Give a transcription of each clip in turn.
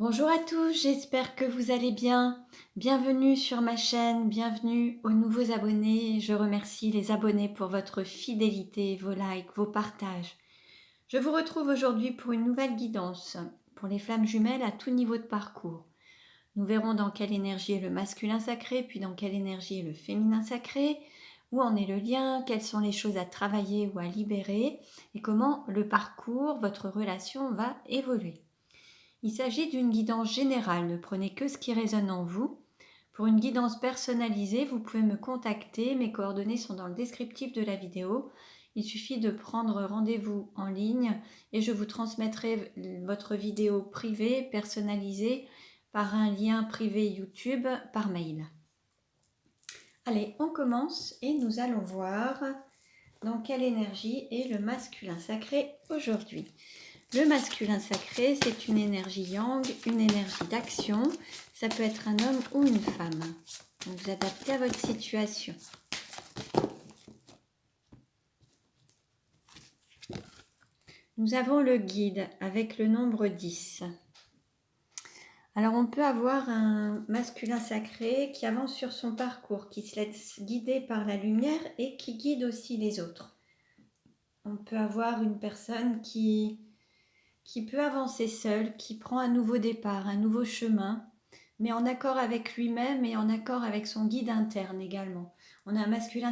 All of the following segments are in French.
Bonjour à tous, j'espère que vous allez bien. Bienvenue sur ma chaîne, bienvenue aux nouveaux abonnés. Je remercie les abonnés pour votre fidélité, vos likes, vos partages. Je vous retrouve aujourd'hui pour une nouvelle guidance pour les flammes jumelles à tout niveau de parcours. Nous verrons dans quelle énergie est le masculin sacré, puis dans quelle énergie est le féminin sacré, où en est le lien, quelles sont les choses à travailler ou à libérer, et comment le parcours, votre relation va évoluer. Il s'agit d'une guidance générale, ne prenez que ce qui résonne en vous. Pour une guidance personnalisée, vous pouvez me contacter, mes coordonnées sont dans le descriptif de la vidéo. Il suffit de prendre rendez-vous en ligne et je vous transmettrai votre vidéo privée, personnalisée, par un lien privé YouTube, par mail. Allez, on commence et nous allons voir dans quelle énergie est le masculin sacré aujourd'hui. Le masculin sacré, c'est une énergie yang, une énergie d'action. Ça peut être un homme ou une femme. Donc vous adaptez à votre situation. Nous avons le guide avec le nombre 10. Alors on peut avoir un masculin sacré qui avance sur son parcours, qui se laisse guider par la lumière et qui guide aussi les autres. On peut avoir une personne qui peut avancer seul, qui prend un nouveau départ, un nouveau chemin, mais en accord avec lui-même et en accord avec son guide interne également. On a un masculin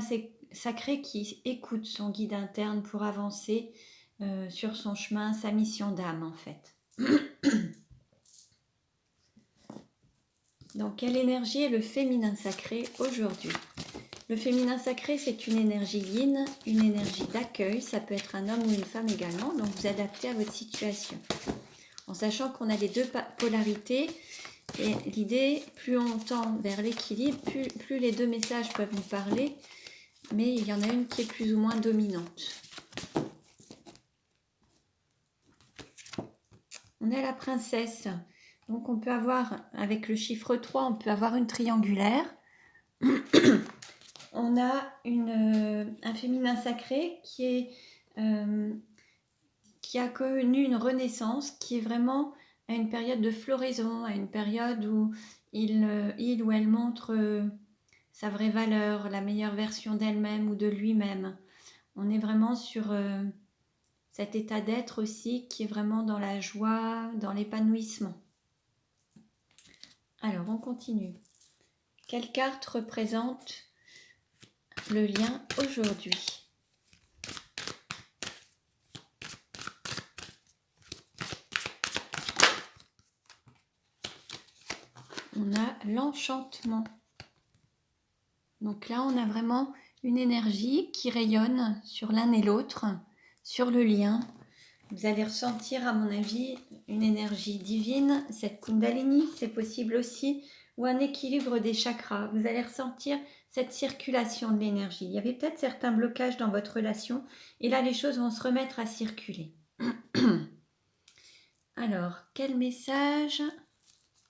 sacré qui écoute son guide interne pour avancer sur son chemin, sa mission d'âme en fait. Donc quelle énergie est le féminin sacré aujourd'hui? Le féminin sacré, c'est une énergie yin, une énergie d'accueil. Ça peut être un homme ou une femme également, donc vous adaptez à votre situation. En sachant qu'on a les deux polarités, et l'idée, plus on tend vers l'équilibre, plus les deux messages peuvent nous parler, mais il y en a une qui est plus ou moins dominante. On a la princesse, donc on peut avoir, avec le chiffre 3, on peut avoir une triangulaire. On a un féminin sacré qui a connu une renaissance, qui est vraiment à une période de floraison, à une période où il ou elle montre sa vraie valeur, la meilleure version d'elle-même ou de lui-même. On est vraiment sur cet état d'être aussi qui est vraiment dans la joie, dans l'épanouissement. Alors, on continue. Quelle carte représente le lien aujourd'hui? On a l'enchantement. Donc là, on a vraiment une énergie qui rayonne sur l'un et l'autre, sur le lien. Vous allez ressentir, à mon avis, une énergie divine, cette Kundalini, c'est possible aussi, ou un équilibre des chakras. Vous allez ressentir cette circulation de l'énergie. Il y avait peut-être certains blocages dans votre relation, et là, les choses vont se remettre à circuler. Alors, quel message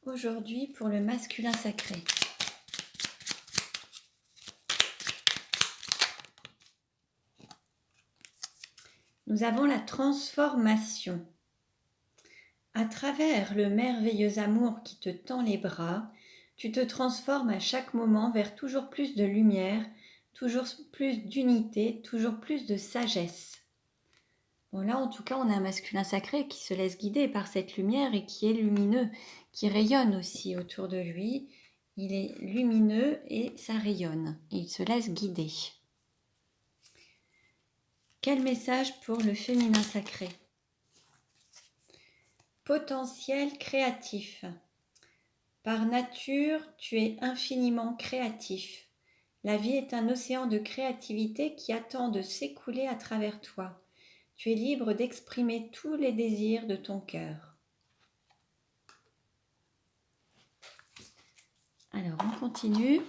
aujourd'hui pour le masculin sacré? Nous avons la transformation. À travers le merveilleux amour qui te tend les bras, tu te transformes à chaque moment vers toujours plus de lumière, toujours plus d'unité, toujours plus de sagesse. Bon là, en tout cas, on a un masculin sacré qui se laisse guider par cette lumière et qui est lumineux, qui rayonne aussi autour de lui. Il est lumineux et ça rayonne. Il se laisse guider. Quel message pour le féminin sacré? Potentiel créatif. Par nature, tu es infiniment créatif. La vie est un océan de créativité qui attend de s'écouler à travers toi. Tu es libre d'exprimer tous les désirs de ton cœur. Alors, on continue.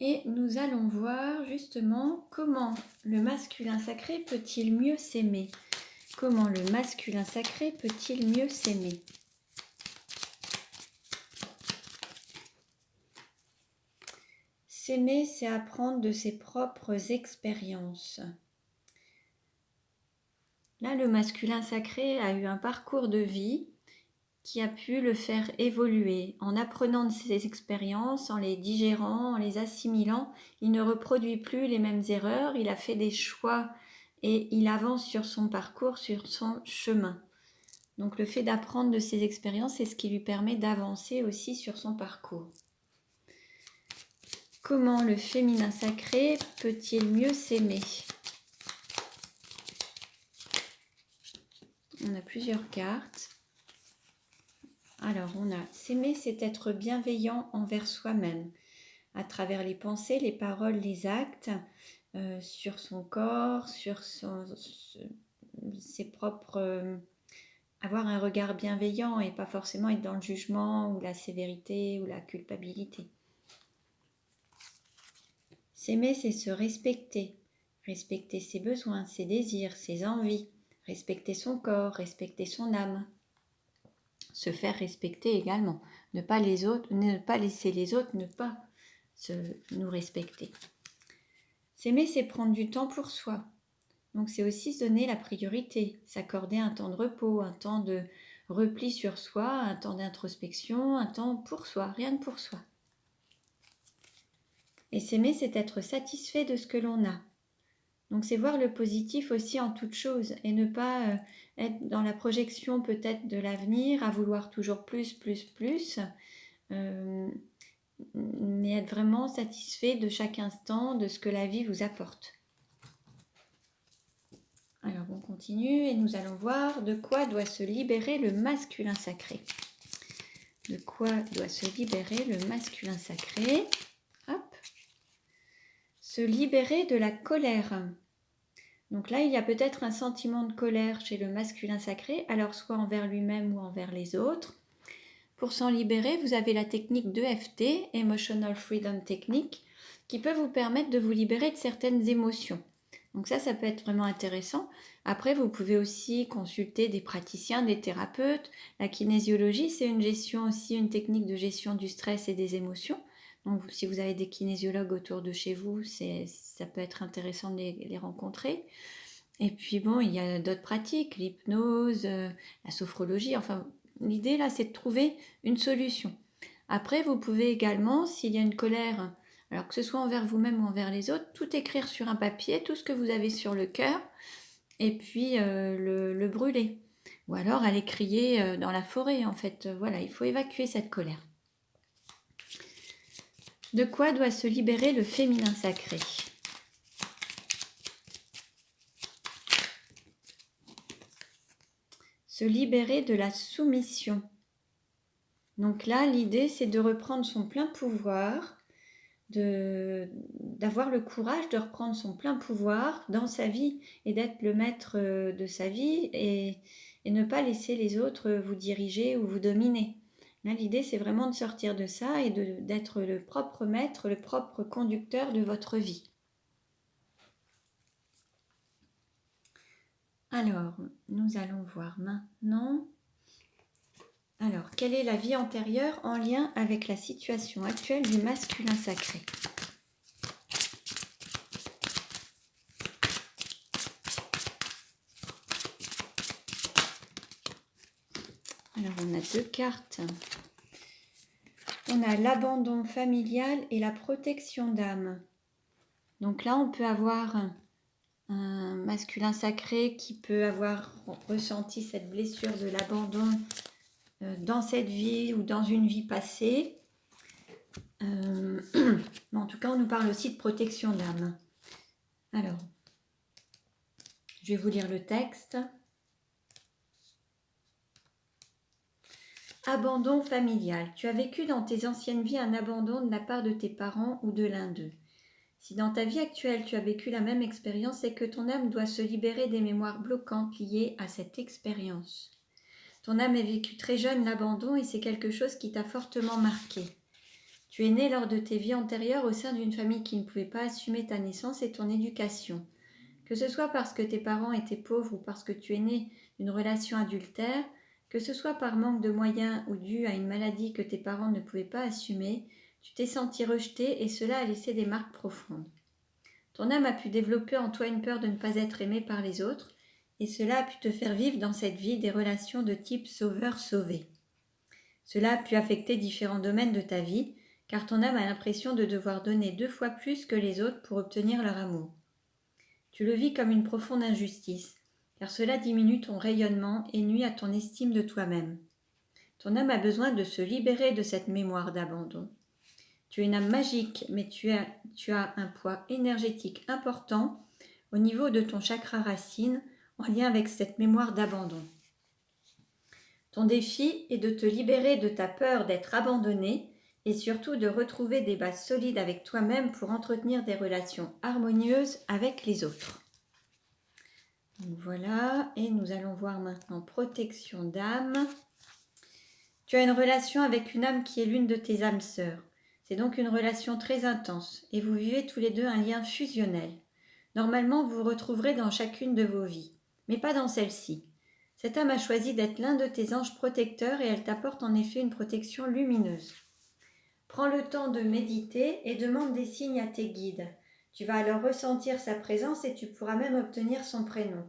Et nous allons voir justement comment le masculin sacré peut-il mieux s'aimer. Comment le masculin sacré peut-il mieux s'aimer? S'aimer, c'est apprendre de ses propres expériences. Là, le masculin sacré a eu un parcours de vie qui a pu le faire évoluer. En apprenant de ses expériences, en les digérant, en les assimilant, il ne reproduit plus les mêmes erreurs, il a fait des choix et il avance sur son parcours, sur son chemin. Donc le fait d'apprendre de ses expériences, c'est ce qui lui permet d'avancer aussi sur son parcours. Comment le féminin sacré peut-il mieux s'aimer? On a plusieurs cartes. Alors, on a s'aimer, c'est être bienveillant envers soi-même, à travers les pensées, les paroles, les actes, sur son corps, sur ses propres... avoir un regard bienveillant et pas forcément être dans le jugement ou la sévérité ou la culpabilité. S'aimer, c'est se respecter. Respecter ses besoins, ses désirs, ses envies. Respecter son corps, respecter son âme. Se faire respecter également. Ne pas laisser les autres ne pas nous respecter. S'aimer, c'est prendre du temps pour soi. Donc c'est aussi se donner la priorité, s'accorder un temps de repos, un temps de repli sur soi, un temps d'introspection, un temps pour soi, rien que pour soi. Et s'aimer, c'est être satisfait de ce que l'on a. Donc c'est voir le positif aussi en toute chose et ne pas être dans la projection peut-être de l'avenir, à vouloir toujours plus, mais être vraiment satisfait de chaque instant, de ce que la vie vous apporte. Alors on continue et nous allons voir de quoi doit se libérer le masculin sacré. De quoi doit se libérer le masculin sacré? Hop. Se libérer de la colère. Donc là, il y a peut-être un sentiment de colère chez le masculin sacré, alors soit envers lui-même ou envers les autres. Pour s'en libérer, vous avez la technique d'EFT, Emotional Freedom Technique, qui peut vous permettre de vous libérer de certaines émotions. Donc ça peut être vraiment intéressant. Après, vous pouvez aussi consulter des praticiens, des thérapeutes. La kinésiologie, c'est une technique de gestion du stress et des émotions. Donc si vous avez des kinésiologues autour de chez vous, ça peut être intéressant de les rencontrer. Et puis bon, il y a d'autres pratiques, l'hypnose, la sophrologie. Enfin, l'idée là, c'est de trouver une solution. Après, vous pouvez également, s'il y a une colère, alors que ce soit envers vous-même ou envers les autres, tout écrire sur un papier, tout ce que vous avez sur le cœur, et puis le brûler. Ou alors aller crier dans la forêt, en fait. Voilà, il faut évacuer cette colère. De quoi doit se libérer le féminin sacré? Se libérer de la soumission. Donc là, l'idée, c'est de reprendre son plein pouvoir, d'avoir le courage de reprendre son plein pouvoir dans sa vie et d'être le maître de sa vie et ne pas laisser les autres vous diriger ou vous dominer. Là, l'idée, c'est vraiment de sortir de ça et d'être le propre maître, le propre conducteur de votre vie. Alors, nous allons voir maintenant. Alors, quelle est la vie antérieure en lien avec la situation actuelle du masculin sacré? Alors, on a deux cartes. On a l'abandon familial et la protection d'âme. Donc là, on peut avoir un masculin sacré qui peut avoir ressenti cette blessure de l'abandon dans cette vie ou dans une vie passée. Mais en tout cas, on nous parle aussi de protection d'âme. Alors, je vais vous lire le texte. Abandon familial. Tu as vécu dans tes anciennes vies un abandon de la part de tes parents ou de l'un d'eux. Si dans ta vie actuelle tu as vécu la même expérience, c'est que ton âme doit se libérer des mémoires bloquantes liées à cette expérience. Ton âme a vécu très jeune l'abandon et c'est quelque chose qui t'a fortement marqué. Tu es né lors de tes vies antérieures au sein d'une famille qui ne pouvait pas assumer ta naissance et ton éducation. Que ce soit parce que tes parents étaient pauvres ou parce que tu es né d'une relation adultère, que ce soit par manque de moyens ou dû à une maladie que tes parents ne pouvaient pas assumer, tu t'es senti rejeté et cela a laissé des marques profondes. Ton âme a pu développer en toi une peur de ne pas être aimé par les autres et cela a pu te faire vivre dans cette vie des relations de type sauveur-sauvé. Cela a pu affecter différents domaines de ta vie, car ton âme a l'impression de devoir donner 2 fois plus que les autres pour obtenir leur amour. Tu le vis comme une profonde injustice, car cela diminue ton rayonnement et nuit à ton estime de toi-même. Ton âme a besoin de se libérer de cette mémoire d'abandon. Tu es une âme magique, mais tu as un poids énergétique important au niveau de ton chakra racine en lien avec cette mémoire d'abandon. Ton défi est de te libérer de ta peur d'être abandonné et surtout de retrouver des bases solides avec toi-même pour entretenir des relations harmonieuses avec les autres. Donc voilà, et nous allons voir maintenant protection d'âme. Tu as une relation avec une âme qui est l'une de tes âmes sœurs. C'est donc une relation très intense et vous vivez tous les deux un lien fusionnel. Normalement, vous vous retrouverez dans chacune de vos vies, mais pas dans celle-ci. Cette âme a choisi d'être l'un de tes anges protecteurs et elle t'apporte en effet une protection lumineuse. Prends le temps de méditer et demande des signes à tes guides. Tu vas alors ressentir sa présence et tu pourras même obtenir son prénom.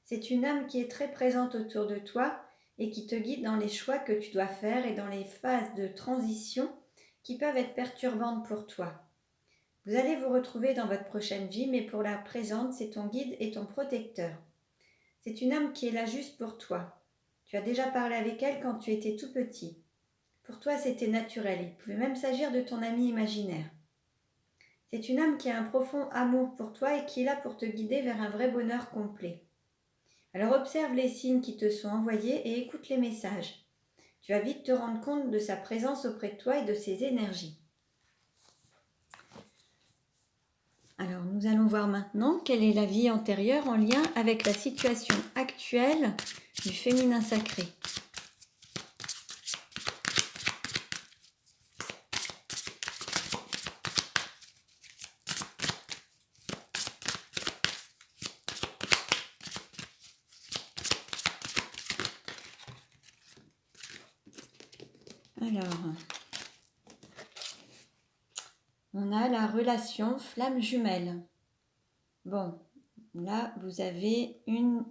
C'est une âme qui est très présente autour de toi et qui te guide dans les choix que tu dois faire et dans les phases de transition qui peuvent être perturbantes pour toi. Vous allez vous retrouver dans votre prochaine vie, mais pour la présente, c'est ton guide et ton protecteur. C'est une âme qui est là juste pour toi. Tu as déjà parlé avec elle quand tu étais tout petit. Pour toi, c'était naturel. Il pouvait même s'agir de ton ami imaginaire. C'est une âme qui a un profond amour pour toi et qui est là pour te guider vers un vrai bonheur complet. Alors observe les signes qui te sont envoyés et écoute les messages. Tu vas vite te rendre compte de sa présence auprès de toi et de ses énergies. Alors nous allons voir maintenant quelle est la vie antérieure en lien avec la situation actuelle du féminin sacré. Alors, on a la relation flamme jumelle. Bon, là, vous avez une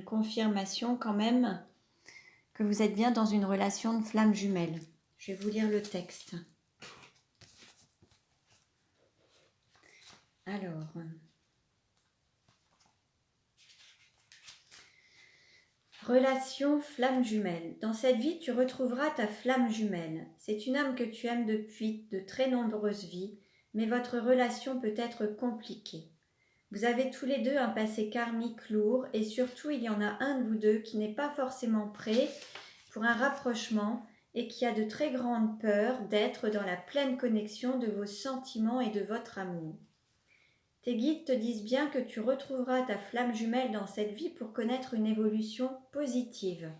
confirmation quand même que vous êtes bien dans une relation de flamme jumelle. Je vais vous lire le texte. Alors, relation flamme jumelle. Dans cette vie, tu retrouveras ta flamme jumelle. C'est une âme que tu aimes depuis de très nombreuses vies, mais votre relation peut être compliquée. Vous avez tous les deux un passé karmique lourd et surtout il y en a un de vous deux qui n'est pas forcément prêt pour un rapprochement et qui a de très grandes peurs d'être dans la pleine connexion de vos sentiments et de votre amour. Tes guides te disent bien que tu retrouveras ta flamme jumelle dans cette vie pour connaître une évolution positive.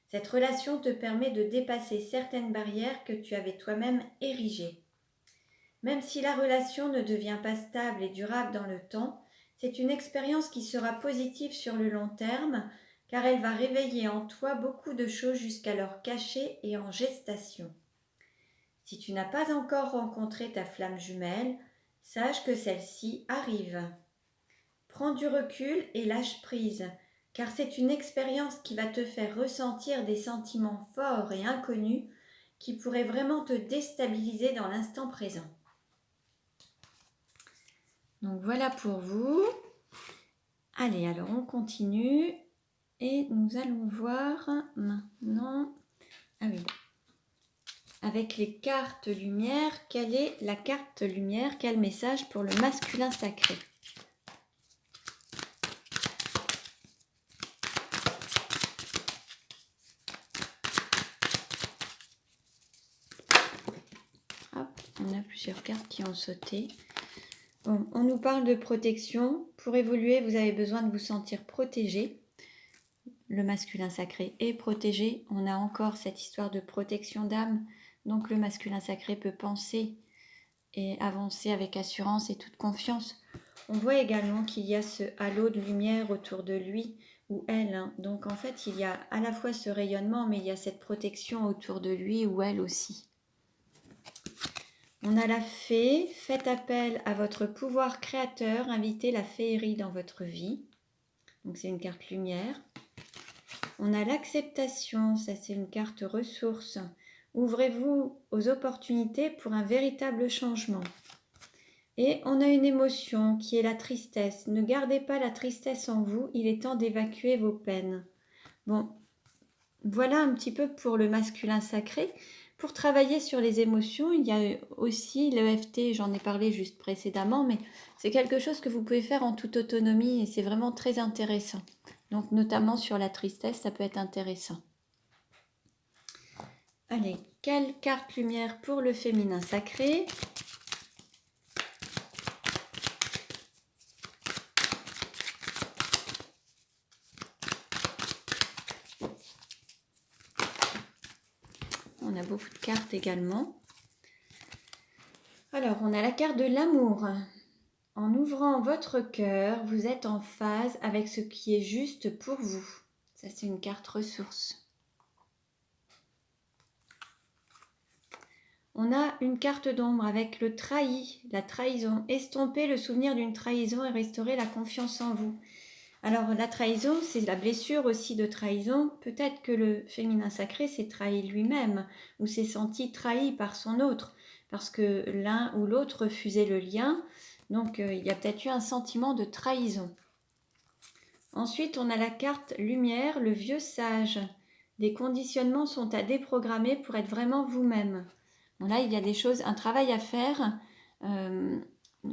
Cette relation te permet de dépasser certaines barrières que tu avais toi-même érigées. Même si la relation ne devient pas stable et durable dans le temps, c'est une expérience qui sera positive sur le long terme car elle va réveiller en toi beaucoup de choses jusqu'alors cachées et en gestation. Si tu n'as pas encore rencontré ta flamme jumelle, sache que celle-ci arrive. Prends du recul et lâche prise, car c'est une expérience qui va te faire ressentir des sentiments forts et inconnus qui pourraient vraiment te déstabiliser dans l'instant présent. Donc voilà pour vous. Allez, alors on continue et nous allons voir maintenant, avec les cartes lumière, quelle est la carte lumière, quel message pour le masculin sacré? Hop, on a plusieurs cartes qui ont sauté. Bon, on nous parle de protection. Pour évoluer, vous avez besoin de vous sentir protégé. Le masculin sacré est protégé. On a encore cette histoire de protection d'âme. Donc le masculin sacré peut penser et avancer avec assurance et toute confiance. On voit également qu'il y a ce halo de lumière autour de lui ou elle. Donc en fait, il y a à la fois ce rayonnement, mais il y a cette protection autour de lui ou elle aussi. On a la fée, faites appel à votre pouvoir créateur, invitez la féerie dans votre vie. Donc c'est une carte lumière. On a l'acceptation, ça c'est une carte ressources. Ouvrez-vous aux opportunités pour un véritable changement. Et on a une émotion qui est la tristesse. Ne gardez pas la tristesse en vous, il est temps d'évacuer vos peines. Bon, voilà un petit peu pour le masculin sacré. Pour travailler sur les émotions, il y a aussi l'EFT, j'en ai parlé juste précédemment, mais c'est quelque chose que vous pouvez faire en toute autonomie et c'est vraiment très intéressant. Donc notamment sur la tristesse, ça peut être intéressant. Allez, quelle carte lumière pour le féminin sacré? On a beaucoup de cartes également. Alors, on a la carte de l'amour. En ouvrant votre cœur, vous êtes en phase avec ce qui est juste pour vous. Ça, c'est une carte ressource. On a une carte d'ombre avec le trahi, la trahison. Estomper le souvenir d'une trahison et restaurer la confiance en vous. Alors, la trahison, c'est la blessure aussi de trahison. Peut-être que le féminin sacré s'est trahi lui-même ou s'est senti trahi par son autre parce que l'un ou l'autre refusait le lien. Donc, il y a peut-être eu un sentiment de trahison. Ensuite, on a la carte lumière, le vieux sage. Des conditionnements sont à déprogrammer pour être vraiment vous-même. Bon, là, il y a des choses, un travail à faire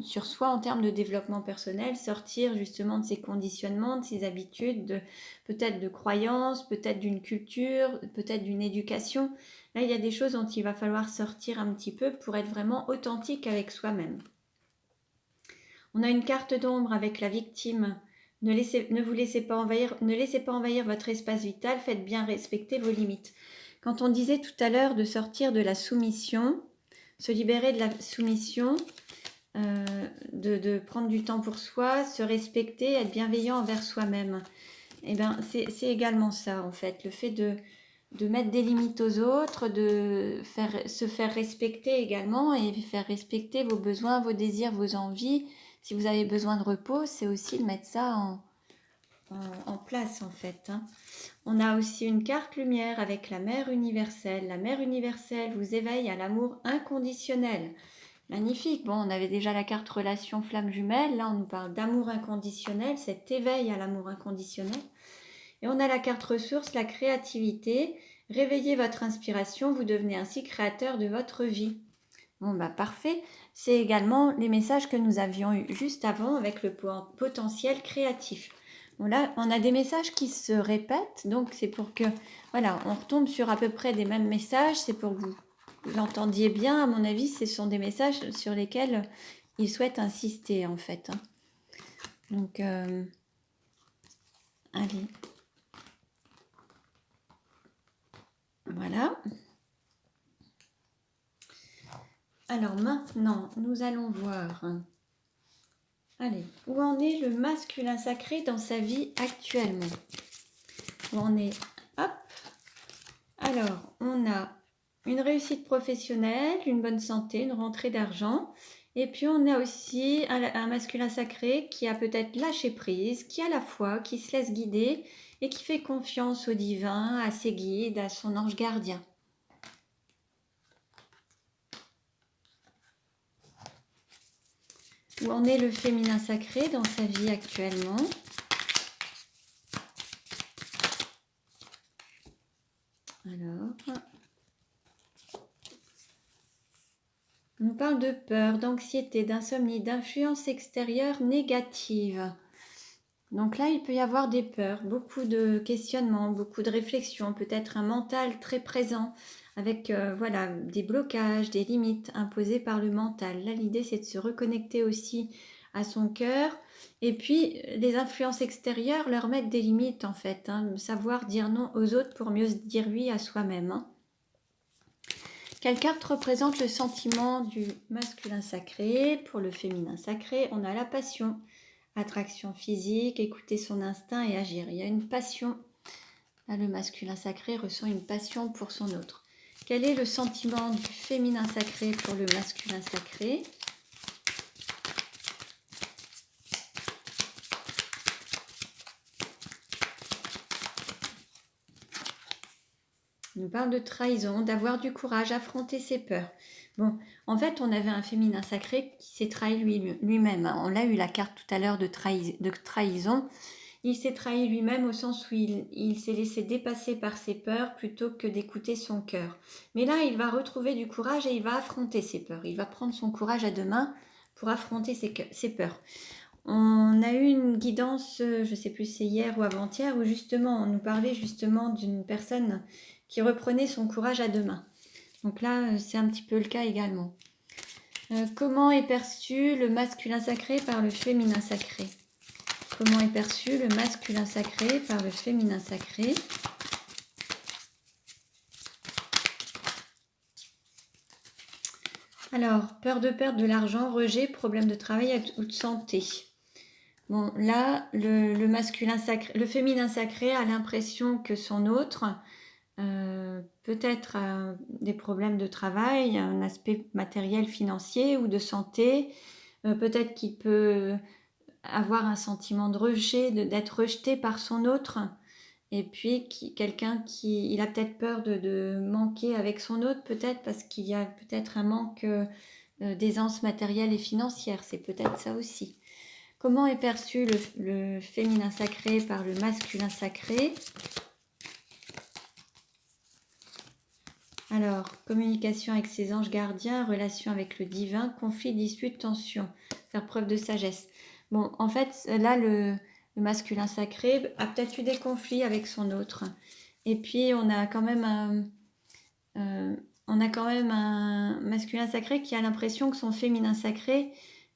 sur soi en termes de développement personnel, sortir justement de ces conditionnements, de ces habitudes, peut-être de croyances, peut-être d'une culture, peut-être d'une éducation. Là, il y a des choses dont il va falloir sortir un petit peu pour être vraiment authentique avec soi-même. On a une carte d'ombre avec la victime. Ne laissez pas envahir votre espace vital, faites bien respecter vos limites. Quand on disait tout à l'heure de sortir de la soumission, se libérer de la soumission, de prendre du temps pour soi, se respecter, être bienveillant envers soi-même. Eh bien, c'est également ça, en fait, le fait de mettre des limites aux autres, se faire respecter également et faire respecter vos besoins, vos désirs, vos envies. Si vous avez besoin de repos, c'est aussi de mettre ça en place, en fait. On a aussi une carte lumière avec la mère universelle. La mère universelle vous éveille à l'amour inconditionnel. Magnifique. Bon, on avait déjà la carte relation flamme jumelle. Là, on nous parle d'amour inconditionnel, cet éveil à l'amour inconditionnel. Et on a la carte ressource, la créativité. Réveillez votre inspiration, vous devenez ainsi créateur de votre vie. Bon, bah parfait. C'est également les messages que nous avions eus juste avant avec le potentiel créatif. Bon, là, on a des messages qui se répètent, donc c'est pour que, voilà, on retombe sur à peu près des mêmes messages. C'est pour que vous l'entendiez bien. À mon avis, ce sont des messages sur lesquels il souhaite insister, en fait. Donc, allez. Voilà. Alors maintenant, nous allons voir, allez, où en est le masculin sacré dans sa vie actuellement. Où on est, hop, alors on a une réussite professionnelle, une bonne santé, une rentrée d'argent. Et puis on a aussi un masculin sacré qui a peut-être lâché prise, qui a la foi, qui se laisse guider et qui fait confiance au divin, à ses guides, à son ange gardien. Où en est le féminin sacré dans sa vie actuellement? Alors, on nous parle de peur, d'anxiété, d'insomnie, d'influence extérieure négative. Donc là, il peut y avoir des peurs, beaucoup de questionnements, beaucoup de réflexions, peut-être un mental très présent avec voilà, des blocages, des limites imposées par le mental. Là, l'idée, c'est de se reconnecter aussi à son cœur. Et puis, les influences extérieures leur mettent des limites, en fait. Savoir dire non aux autres pour mieux se dire oui à soi-même. Quelle carte représente le sentiment du masculin sacré? Pour le féminin sacré, on a la passion, attraction physique, écouter son instinct et agir. Il y a une passion. Là, le masculin sacré ressent une passion pour son autre. Quel est le sentiment du féminin sacré pour le masculin sacré? nous parle de trahison, d'avoir du courage, affronter ses peurs. Bon, en fait, on avait un féminin sacré qui s'est trahi lui-même. On l'a eu la carte tout à l'heure de trahison. Il s'est trahi lui-même au sens où il s'est laissé dépasser par ses peurs plutôt que d'écouter son cœur. Mais là, il va retrouver du courage et il va affronter ses peurs. Il va prendre son courage à deux mains pour affronter ses peurs. On a eu une guidance, je ne sais plus c'est hier ou avant-hier, où justement on nous parlait justement d'une personne qui reprenait son courage à deux mains. Donc là, c'est un petit peu le cas également. Comment est perçu le masculin sacré par le féminin sacré? Comment est perçu le masculin sacré par le féminin sacré? Alors, peur de perdre de l'argent, rejet, problème de travail ou de santé. Bon, là, le masculin sacré, le féminin sacré a l'impression que son autre peut-être des problèmes de travail, un aspect matériel, financier ou de santé. Peut-être qu'il peut avoir un sentiment de rejet, d'être rejeté par son autre. Et puis, quelqu'un qui il a peut-être peur de manquer avec son autre, peut-être parce qu'il y a peut-être un manque d'aisance matérielle et financière. C'est peut-être ça aussi. Comment est perçu le féminin sacré par le masculin sacré? Alors, communication avec ses anges gardiens, relation avec le divin, conflit, dispute, tension, faire preuve de sagesse. Bon, en fait, là, le masculin sacré a peut-être eu des conflits avec son autre. Et puis, on a quand même un masculin sacré qui a l'impression que son féminin sacré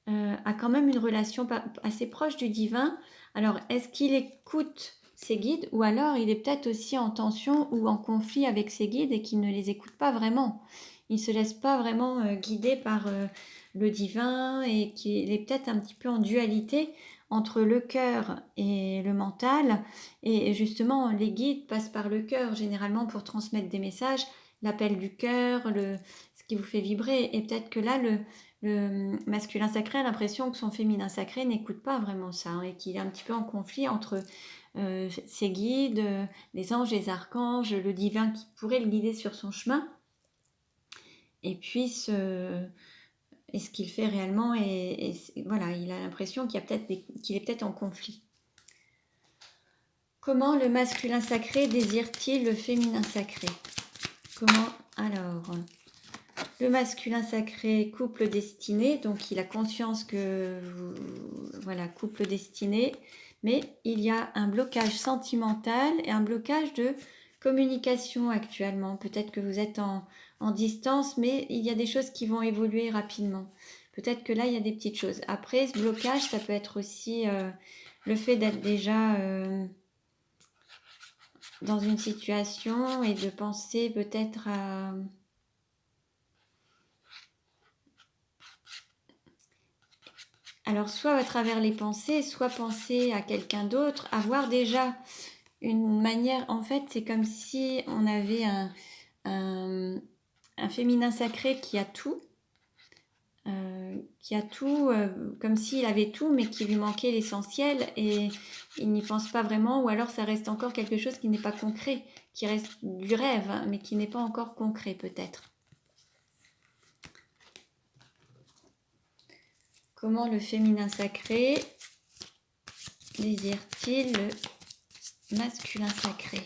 a quand même une relation assez proche du divin. Alors, est-ce qu'il écoute ses guides ou alors il est peut-être aussi en tension ou en conflit avec ses guides et qu'il ne les écoute pas vraiment? Il ne se laisse pas vraiment guider par le divin et qu'il est peut-être un petit peu en dualité entre le cœur et le mental. Et justement, les guides passent par le cœur généralement pour transmettre des messages, l'appel du cœur, ce qui vous fait vibrer. Et peut-être que là, le masculin sacré a l'impression que son féminin sacré n'écoute pas vraiment ça et qu'il est un petit peu en conflit entre ses guides, les anges, les archanges, le divin qui pourrait le guider sur son chemin et puis ce qu'il fait réellement et voilà, il a l'impression qu'il est peut-être en conflit. Comment le masculin sacré désire-t-il le féminin sacré? Comment alors? Le masculin sacré, couple destiné, donc il a conscience que, voilà, couple destiné, mais il y a un blocage sentimental et un blocage de communication actuellement. Peut-être que vous êtes en distance, mais il y a des choses qui vont évoluer rapidement. Peut-être que là, il y a des petites choses. Après, ce blocage, ça peut être aussi le fait d'être déjà dans une situation et de penser peut-être à... Alors, soit à travers les pensées, soit penser à quelqu'un d'autre, avoir déjà une manière... En fait, c'est comme si on avait un féminin sacré qui a tout, comme s'il avait tout, mais qui lui manquait l'essentiel et il n'y pense pas vraiment, ou alors ça reste encore quelque chose qui n'est pas concret, qui reste du rêve, hein, mais qui n'est pas encore concret peut-être. Comment le féminin sacré désire-t-il le masculin sacré?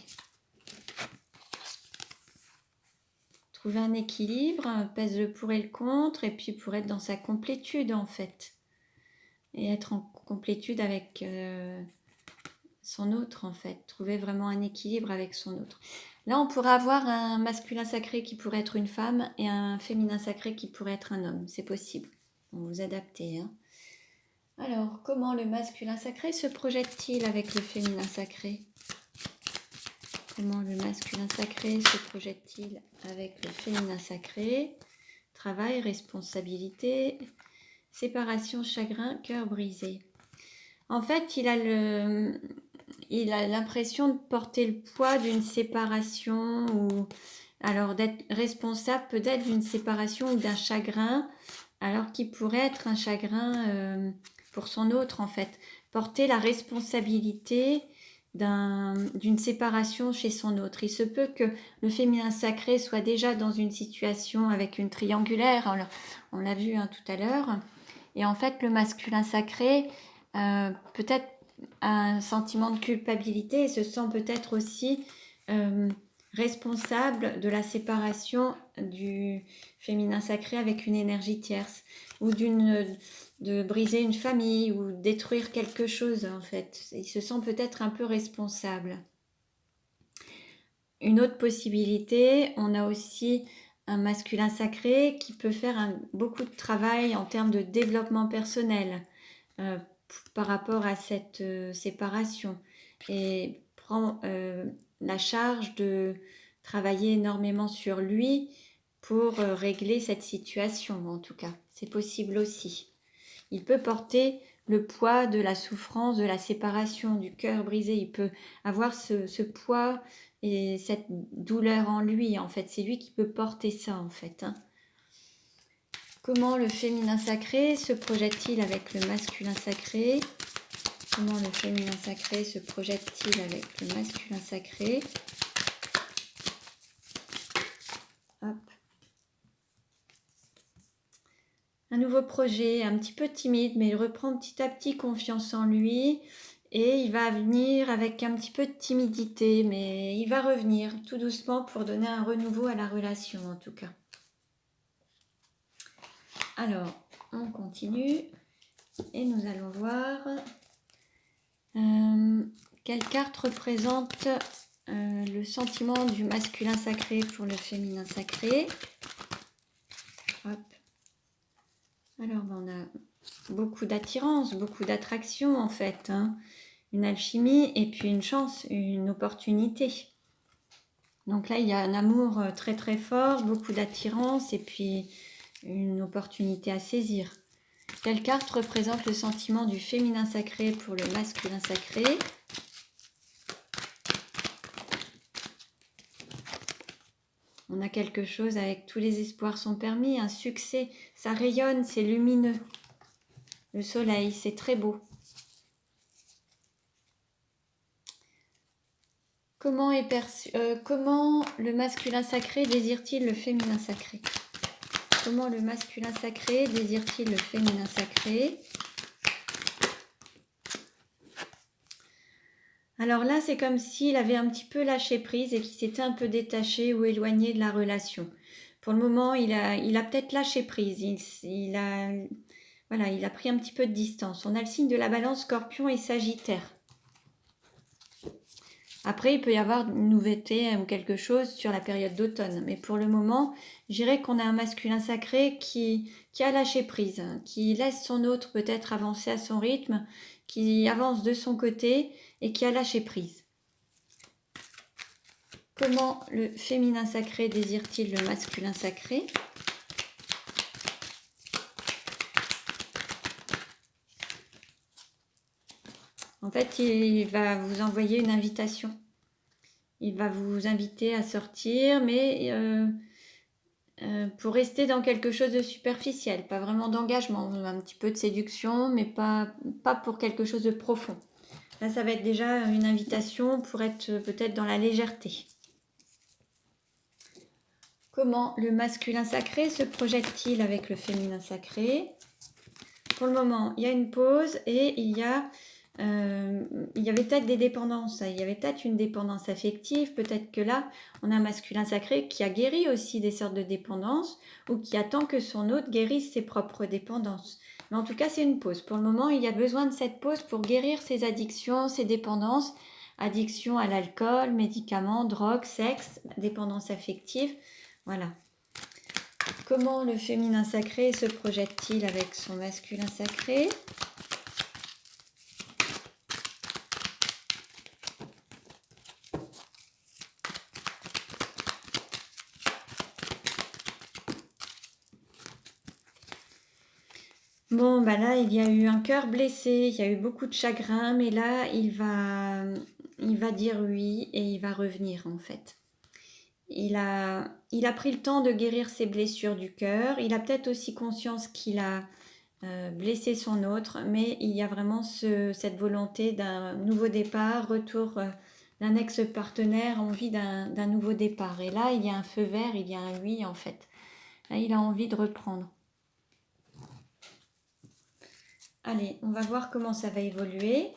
Trouver un équilibre, pèse le pour et le contre, et puis pour être dans sa complétude en fait. Et être en complétude avec son autre en fait. Trouver vraiment un équilibre avec son autre. Là, on pourrait avoir un masculin sacré qui pourrait être une femme et un féminin sacré qui pourrait être un homme. C'est possible. On vous adaptez, hein. Alors, comment le masculin sacré se projette-t-il avec le féminin sacré? Comment le masculin sacré se projette-t-il avec le féminin sacré? Travail, responsabilité, séparation, chagrin, cœur brisé. En fait, il a l'impression de porter le poids d'une séparation ou alors d'être responsable peut-être d'une séparation ou d'un chagrin, alors qu'il pourrait être un chagrin pour son autre en fait. Porter la responsabilité d'une séparation chez son autre. Il se peut que le féminin sacré soit déjà dans une situation avec une triangulaire, on l'a vu tout à l'heure, et en fait le masculin sacré peut-être a un sentiment de culpabilité et se sent peut-être aussi responsable de la séparation du féminin sacré avec une énergie tierce, ou de briser une famille ou détruire quelque chose en fait. Il se sent peut-être un peu responsable. Une autre possibilité, on a aussi un masculin sacré qui peut faire beaucoup de travail en termes de développement personnel par rapport à cette séparation, et prend la charge de travailler énormément sur lui pour régler cette situation. En tout cas, c'est possible aussi. Il peut porter le poids de la souffrance, de la séparation, du cœur brisé. Il peut avoir ce poids et cette douleur en lui. En fait, c'est lui qui peut porter ça, en fait. Comment le féminin sacré se projette-t-il avec le masculin sacré? Comment le féminin sacré se projette-t-il avec le masculin sacré? Hop. Un nouveau projet, un petit peu timide, mais il reprend petit à petit confiance en lui et il va venir avec un petit peu de timidité, mais il va revenir tout doucement pour donner un renouveau à la relation en tout cas. Alors, on continue et nous allons voir quelle carte représente le sentiment du masculin sacré pour le féminin sacré. Hop. Alors, on a beaucoup d'attirance, beaucoup d'attraction en fait, une alchimie et puis une chance, une opportunité. Donc là, il y a un amour très très fort, beaucoup d'attirance et puis une opportunité à saisir. Quelle carte représente le sentiment du féminin sacré pour le masculin sacré? On a quelque chose avec tous les espoirs sont permis, un succès, ça rayonne, c'est lumineux. Le soleil, c'est très beau. Comment le masculin sacré désire-t-il le féminin sacré? Comment le masculin sacré désire-t-il le féminin sacré? Alors là, c'est comme s'il avait un petit peu lâché prise et qu'il s'était un peu détaché ou éloigné de la relation. Pour le moment, il a peut-être lâché prise. Il a pris un petit peu de distance. On a le signe de la Balance, Scorpion et Sagittaire. Après, il peut y avoir une nouveauté ou quelque chose sur la période d'automne. Mais pour le moment, je dirais qu'on a un masculin sacré qui a lâché prise, qui laisse son autre peut-être avancer à son rythme, qui avance de son côté et qui a lâché prise. Comment le féminin sacré désire-t-il le masculin sacré? En fait, il va vous envoyer une invitation. Il va vous inviter à sortir, mais pour rester dans quelque chose de superficiel, pas vraiment d'engagement, un petit peu de séduction, mais pas pour quelque chose de profond. Là, ça va être déjà une invitation pour être peut-être dans la légèreté. Comment le masculin sacré se projette-t-il avec le féminin sacré? Pour le moment, il y a une pause et il y avait peut-être des dépendances, il y avait peut-être une dépendance affective, peut-être que là, on a un masculin sacré qui a guéri aussi des sortes de dépendances ou qui attend que son autre guérisse ses propres dépendances. Mais en tout cas, c'est une pause. Pour le moment, il y a besoin de cette pause pour guérir ses addictions, ses dépendances, addiction à l'alcool, médicaments, drogue, sexe, dépendance affective, voilà. Comment le féminin sacré se projette-t-il avec son masculin sacré? Bon, bah là, il y a eu un cœur blessé, il y a eu beaucoup de chagrin, mais là, il va dire oui et il va revenir en fait. Il a pris le temps de guérir ses blessures du cœur. Il a peut-être aussi conscience qu'il a blesser son autre, mais il y a vraiment cette volonté d'un nouveau départ, retour d'un ex-partenaire, envie d'un nouveau départ. Et là, il y a un feu vert, il y a un oui en fait. Là, il a envie de reprendre. Allez, on va voir comment ça va évoluer.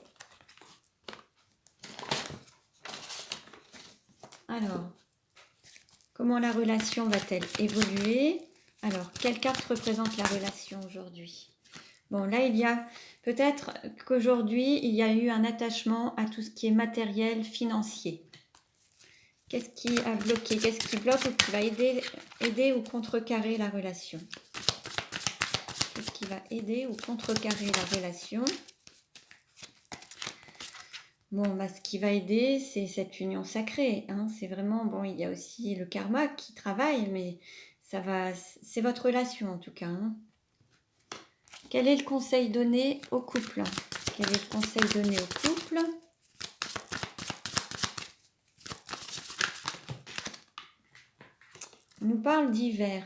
Alors, comment la relation va-t-elle évoluer? Alors, quelle carte représente la relation aujourd'hui? Bon, là, il y a peut-être qu'aujourd'hui, il y a eu un attachement à tout ce qui est matériel, financier. Qu'est-ce qui a bloqué? Qu'est-ce qui bloque ou qui va aider ou contrecarrer la relation? Qu'est-ce qui va aider ou contrecarrer la relation? Bon, bah, ce qui va aider, c'est cette union sacrée. Hein. C'est vraiment, bon, il y a aussi le karma qui travaille, mais ça va, c'est votre relation en tout cas. Hein. Quel est le conseil donné au couple? Quel est le conseil donné au couple? On nous parle d'hiver.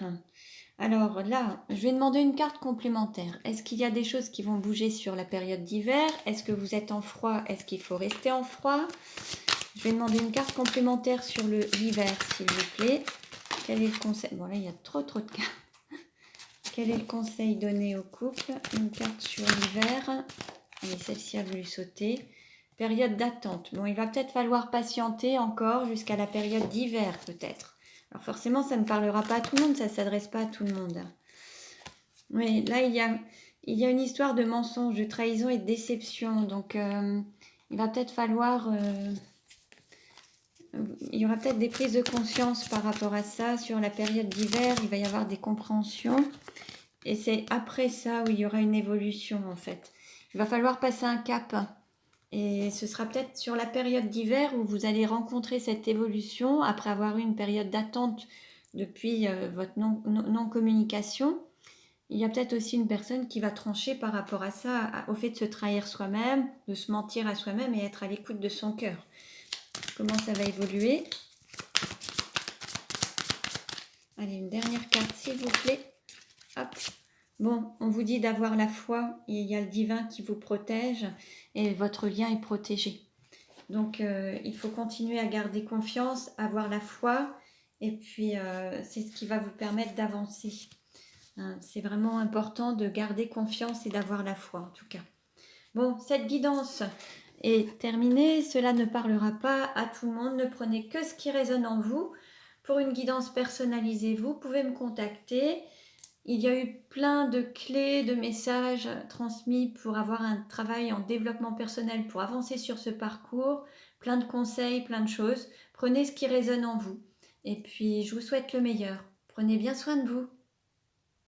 Alors là, je vais demander une carte complémentaire. Est-ce qu'il y a des choses qui vont bouger sur la période d'hiver? Est-ce que vous êtes en froid? Est-ce qu'il faut rester en froid? Je vais demander une carte complémentaire sur l'hiver, s'il vous plaît. Quel est le conseil? Bon, là, il y a trop de cartes. Quel est le conseil donné au couple? Une carte sur l'hiver. Allez, celle-ci a voulu sauter. Période d'attente. Bon, il va peut-être falloir patienter encore jusqu'à la période d'hiver, peut-être. Alors forcément, ça ne parlera pas à tout le monde, ça ne s'adresse pas à tout le monde. Oui, là, il y a une histoire de mensonge, de trahison et de déception. Donc, il va peut-être falloir... il y aura peut-être des prises de conscience par rapport à ça. Sur la période d'hiver, il va y avoir des compréhensions. Et c'est après ça où il y aura une évolution, en fait. Il va falloir passer un cap. Et ce sera peut-être sur la période d'hiver où vous allez rencontrer cette évolution après avoir eu une période d'attente depuis votre non-communication. Il y a peut-être aussi une personne qui va trancher par rapport à ça, au fait de se trahir soi-même, de se mentir à soi-même et être à l'écoute de son cœur. Comment ça va évoluer? Allez, une dernière carte, s'il vous plaît. Hop. Bon, on vous dit d'avoir la foi, et il y a le divin qui vous protège et votre lien est protégé. Donc, il faut continuer à garder confiance, avoir la foi, et puis c'est ce qui va vous permettre d'avancer. Hein, c'est vraiment important de garder confiance et d'avoir la foi, en tout cas. Bon, cette guidance est terminée. Cela ne parlera pas à tout le monde. Ne prenez que ce qui résonne en vous. Pour une guidance personnalisée, vous pouvez me contacter. Il y a eu plein de clés, de messages transmis pour avoir un travail en développement personnel, pour avancer sur ce parcours. Plein de conseils, plein de choses. Prenez ce qui résonne en vous. Et puis, je vous souhaite le meilleur. Prenez bien soin de vous.